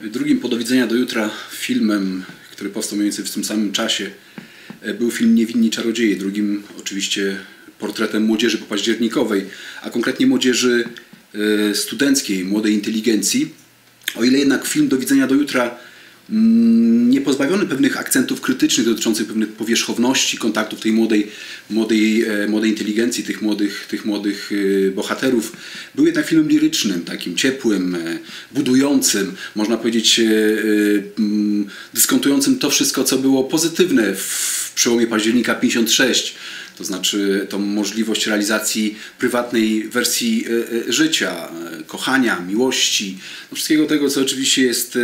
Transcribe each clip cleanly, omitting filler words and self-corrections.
Drugim po Do widzenia do jutra filmem, który powstał mniej więcej w tym samym czasie, był film Niewinni czarodzieje. Drugim oczywiście portretem młodzieży popaździernikowej, a konkretnie młodzieży studenckiej, młodej inteligencji. O ile jednak film Do widzenia do jutra nie pozbawiony pewnych akcentów krytycznych dotyczących pewnych powierzchowności kontaktów tej młodej inteligencji, tych młodych bohaterów, był jednak filmem lirycznym, takim ciepłym, budującym, można powiedzieć dyskontującym to wszystko, co było pozytywne w przełomie października 56. To znaczy tą możliwość realizacji prywatnej wersji życia, kochania, miłości, no wszystkiego tego, co oczywiście jest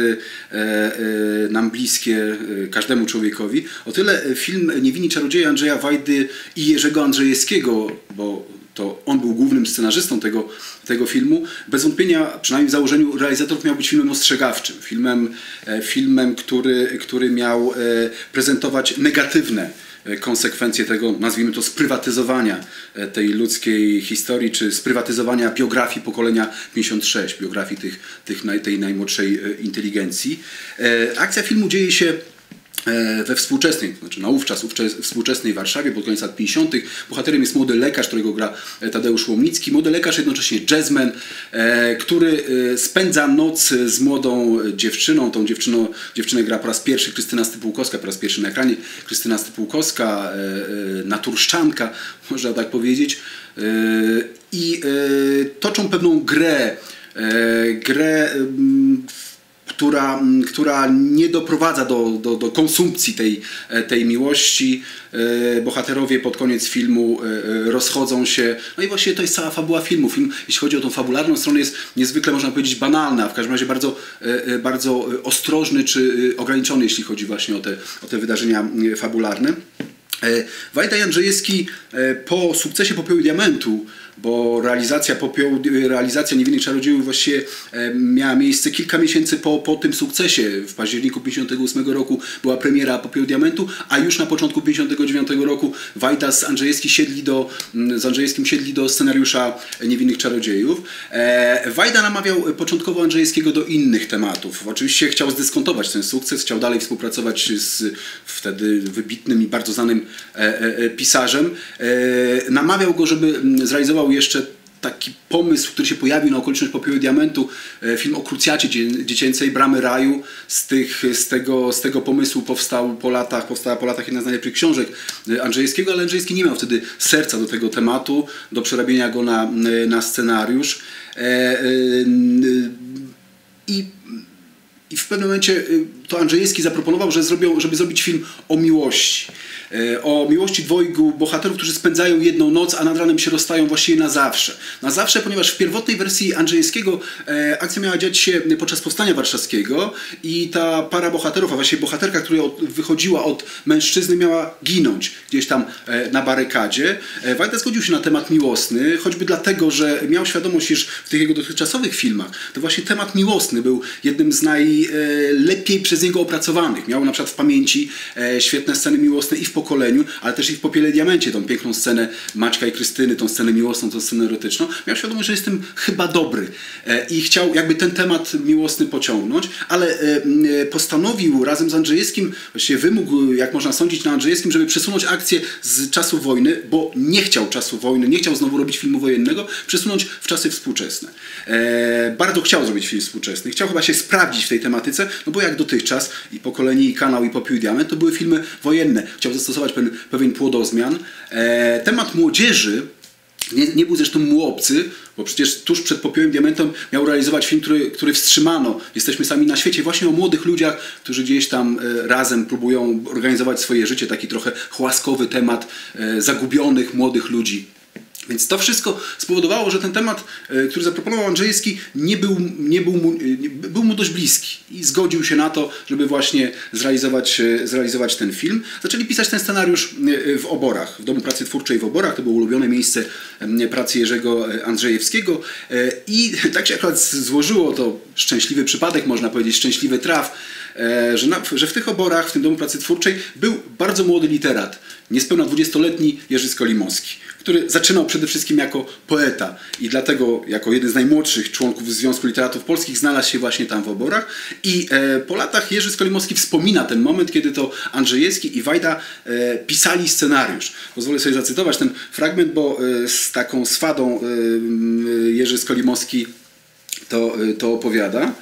nam bliskie, każdemu człowiekowi. O tyle film Niewinni czarodzieje Andrzeja Wajdy i Jerzego Andrzejewskiego, bo to on był głównym scenarzystą tego filmu, bez wątpienia, przynajmniej w założeniu realizatorów, miał być filmem ostrzegawczym. Filmem, który miał prezentować negatywne konsekwencje tego, nazwijmy to, sprywatyzowania tej ludzkiej historii, czy sprywatyzowania biografii pokolenia 56, biografii tej najmłodszej inteligencji. Akcja filmu dzieje się we współczesnej, znaczy naówczas współczesnej Warszawie pod koniec lat 50. Bohaterem jest młody lekarz, którego gra Tadeusz Łomnicki. Młody lekarz, jednocześnie jazzman, który spędza noc z młodą dziewczyną. Tą dziewczynę gra po raz pierwszy Krystyna Stypułkowska, po raz pierwszy na ekranie Krystyna Stypułkowska, naturszczanka, można tak powiedzieć. I toczą pewną grę, która nie doprowadza do konsumpcji tej miłości. Bohaterowie pod koniec filmu rozchodzą się. No i właściwie to jest cała fabuła filmu. Film, jeśli chodzi o tą fabularną stronę, jest niezwykle, można powiedzieć, banalny, a w każdym razie bardzo ostrożny czy ograniczony, jeśli chodzi właśnie o te wydarzenia fabularne. Wajda i Andrzejewski po sukcesie Popiołu i Diamentu, bo realizacja Niewinnych czarodziejów właściwie miała miejsce kilka miesięcy po tym sukcesie. W październiku 1958 roku była premiera Popiołu i Diamentu, a już na początku 1959 roku Wajda z Andrzejewskim siedli do scenariusza Niewinnych czarodziejów. Wajda namawiał początkowo Andrzejewskiego do innych tematów. Oczywiście chciał zdyskontować ten sukces, chciał dalej współpracować z wtedy wybitnym i bardzo znanym pisarzem. Namawiał go, żeby zrealizował jeszcze taki pomysł, który się pojawił na okoliczność Popiołu i Diamentu, film o krucjacie dziecięcej, Bramy Raju. Z tego pomysłu powstała po latach jedna z najlepszych książek Andrzejewskiego, ale Andrzejewski nie miał wtedy serca do tego tematu, do przerabienia go na scenariusz. I w pewnym momencie to Andrzejewski zaproponował, żeby zrobić film o miłości. O miłości dwojgu bohaterów, którzy spędzają jedną noc, a nad ranem się rozstają właściwie na zawsze. Na zawsze, ponieważ w pierwotnej wersji Andrzejewskiego akcja miała dziać się podczas Powstania Warszawskiego i ta para bohaterów, a właściwie bohaterka, która wychodziła od mężczyzny, miała ginąć gdzieś tam na barykadzie. Wajda zgodził się na temat miłosny, choćby dlatego, że miał świadomość, iż w tych jego dotychczasowych filmach to właśnie temat miłosny był jednym z najlepiej przez niego opracowanych. Miał na przykład w pamięci świetne sceny miłosne i w Pokoleniu, ale też i w Popiele i Diamencie, tą piękną scenę Maćka i Krystyny, tą scenę miłosną, tą scenę erotyczną. Miał świadomość, że jestem chyba dobry i chciał jakby ten temat miłosny pociągnąć, ale postanowił razem z Andrzejewskim, właściwie wymógł, jak można sądzić, na Andrzejewskim, żeby przesunąć akcję z czasów wojny, bo nie chciał czasu wojny, nie chciał znowu robić filmu wojennego, przesunąć w czasy współczesne. Bardzo chciał zrobić film współczesny, chciał chyba się sprawdzić w tej tematyce, no bo jak dotychczas i Pokolenie, i Kanał, i Popiół i Diament to były filmy wojenne. Chciał zastosować pewien płodozmian. Temat młodzieży nie był zresztą mu obcy, bo przecież tuż przed Popiołem i Diamentem miał realizować film, który wstrzymano. Jesteśmy sami na świecie. Właśnie o młodych ludziach, którzy gdzieś tam razem próbują organizować swoje życie. Taki trochę chłaskowy temat zagubionych młodych ludzi. Więc to wszystko spowodowało, że ten temat, który zaproponował Andrzejewski, był mu dość bliski i zgodził się na to, żeby właśnie zrealizować ten film. Zaczęli pisać ten scenariusz w Oborach, w Domu Pracy Twórczej w Oborach. To było ulubione miejsce pracy Jerzego Andrzejewskiego i tak się akurat złożyło, to szczęśliwy przypadek, można powiedzieć, szczęśliwy traf, że w tych Oborach, w tym Domu Pracy Twórczej był bardzo młody literat, niespełna 20-letni Jerzy Skolimowski, który zaczynał przede wszystkim jako poeta i dlatego jako jeden z najmłodszych członków Związku Literatów Polskich znalazł się właśnie tam w Oborach. I po latach Jerzy Skolimowski wspomina ten moment, kiedy to Andrzejewski i Wajda pisali scenariusz. Pozwolę sobie zacytować ten fragment, bo z taką swadą Jerzy Skolimowski to opowiada.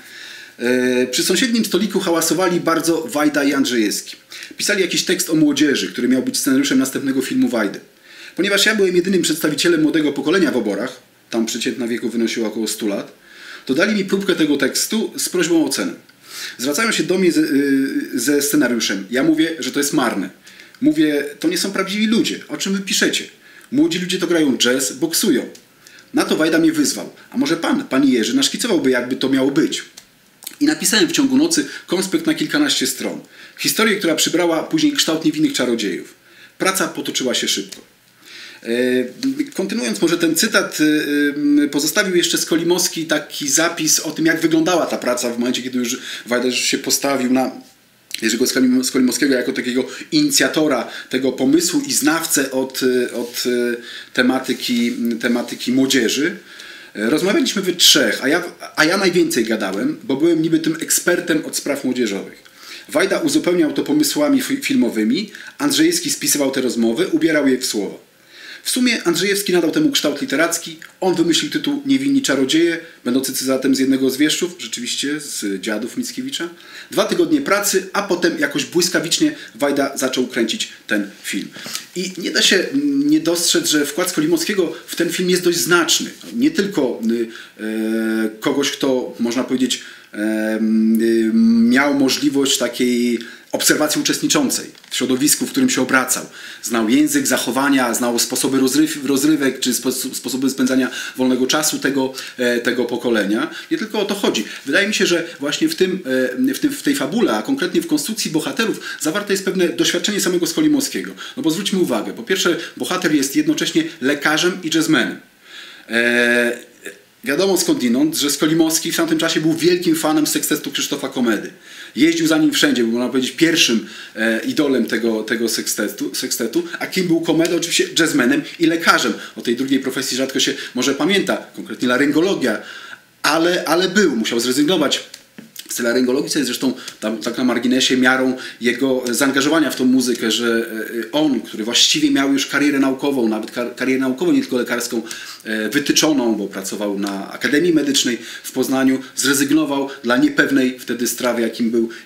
Przy sąsiednim stoliku hałasowali bardzo Wajda i Andrzejewski. Pisali jakiś tekst o młodzieży, który miał być scenariuszem następnego filmu Wajdy. Ponieważ ja byłem jedynym przedstawicielem młodego pokolenia w Oborach, tam przeciętna wieku wynosiła około 100 lat, to dali mi próbkę tego tekstu z prośbą o ocenę. Zwracają się do mnie ze scenariuszem. Ja mówię, że to jest marne. Mówię, to nie są prawdziwi ludzie. O czym wy piszecie? Młodzi ludzie to grają jazz, boksują. Na to Wajda mnie wyzwał. A może panie Jerzy, naszkicowałby, jakby to miało być? I napisałem w ciągu nocy konspekt na kilkanaście stron. Historię, która przybrała później kształt niewinnych czarodziejów. Praca potoczyła się szybko. Kontynuując może ten cytat, pozostawił jeszcze Skolimowski taki zapis o tym, jak wyglądała ta praca w momencie, kiedy już Wajda się postawił na Jerzego Skolimowskiego jako takiego inicjatora tego pomysłu i znawcę od tematyki młodzieży. Rozmawialiśmy we trzech, a ja najwięcej gadałem, bo byłem niby tym ekspertem od spraw młodzieżowych. Wajda uzupełniał to pomysłami filmowymi, Andrzejewski spisywał te rozmowy, ubierał je w słowo. W sumie Andrzejewski nadał temu kształt literacki, on wymyślił tytuł Niewinni czarodzieje, będący cytatem z jednego z wieszczów, rzeczywiście z Dziadów Mickiewicza. 2 tygodnie pracy, a potem jakoś błyskawicznie Wajda zaczął kręcić ten film. I nie da się nie dostrzec, że wkład Skolimowskiego w ten film jest dość znaczny. Nie tylko kogoś, kto, można powiedzieć, miał możliwość takiej obserwacji uczestniczącej w środowisku, w którym się obracał. Znał język, zachowania, znał sposoby rozrywek czy sposoby spędzania wolnego czasu tego pokolenia. Nie tylko o to chodzi. Wydaje mi się, że właśnie w tej fabule, a konkretnie w konstrukcji bohaterów, zawarte jest pewne doświadczenie samego Skolimowskiego. No bo zwróćmy uwagę, po pierwsze bohater jest jednocześnie lekarzem i jazzmenem. Wiadomo skądinąd, że Skolimowski w tamtym czasie był wielkim fanem sekstetu Krzysztofa Komedy. Jeździł za nim wszędzie, był, można powiedzieć, pierwszym idolem tego sekstetu, a kim był Komeda? Oczywiście jazzmenem i lekarzem. O tej drugiej profesji rzadko się może pamięta, konkretnie laryngologia, ale musiał zrezygnować z laryngologii, co jest zresztą tak na marginesie miarą jego zaangażowania w tą muzykę, że on, który właściwie miał już karierę naukową, nawet karierę naukową, nie tylko lekarską, wytyczoną, bo pracował na Akademii Medycznej w Poznaniu, zrezygnował dla niepewnej wtedy strawy,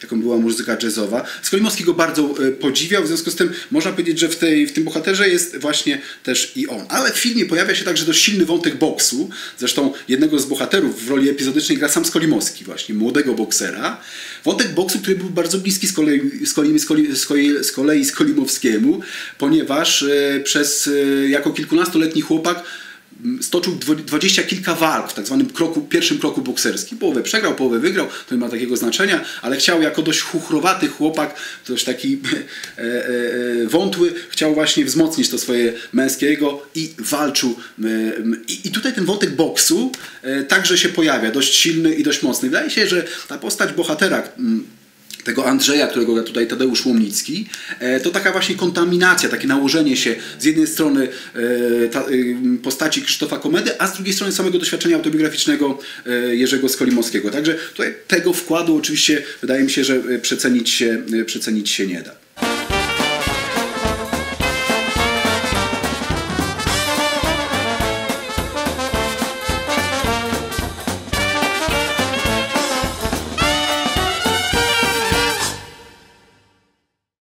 jaką była muzyka jazzowa. Skolimowski go bardzo podziwiał, w związku z tym można powiedzieć, że w tym bohaterze jest właśnie też i on. Ale w filmie pojawia się także dość silny wątek boksu, zresztą jednego z bohaterów w roli epizodycznej gra sam Skolimowski, właśnie młodego boksera. Wątek boksu, który był bardzo bliski z kolei Skolimowskiemu, ponieważ jako kilkunastoletni chłopak stoczył 20 kilka walk w tak zwanym pierwszym kroku bokserskim. Połowę przegrał, połowę wygrał, to nie ma takiego znaczenia, ale chciał jako dość chuchrowaty chłopak, dość taki wątły, chciał właśnie wzmocnić to swoje męskiego i walczył. I tutaj ten wątek boksu także się pojawia, dość silny i dość mocny. Wydaje się, że ta postać bohatera, tego Andrzeja, którego gra tutaj Tadeusz Łomnicki, to taka właśnie kontaminacja, takie nałożenie się z jednej strony postaci Krzysztofa Komedy, a z drugiej strony samego doświadczenia autobiograficznego Jerzego Skolimowskiego. Także tutaj tego wkładu oczywiście wydaje mi się, że przecenić się nie da.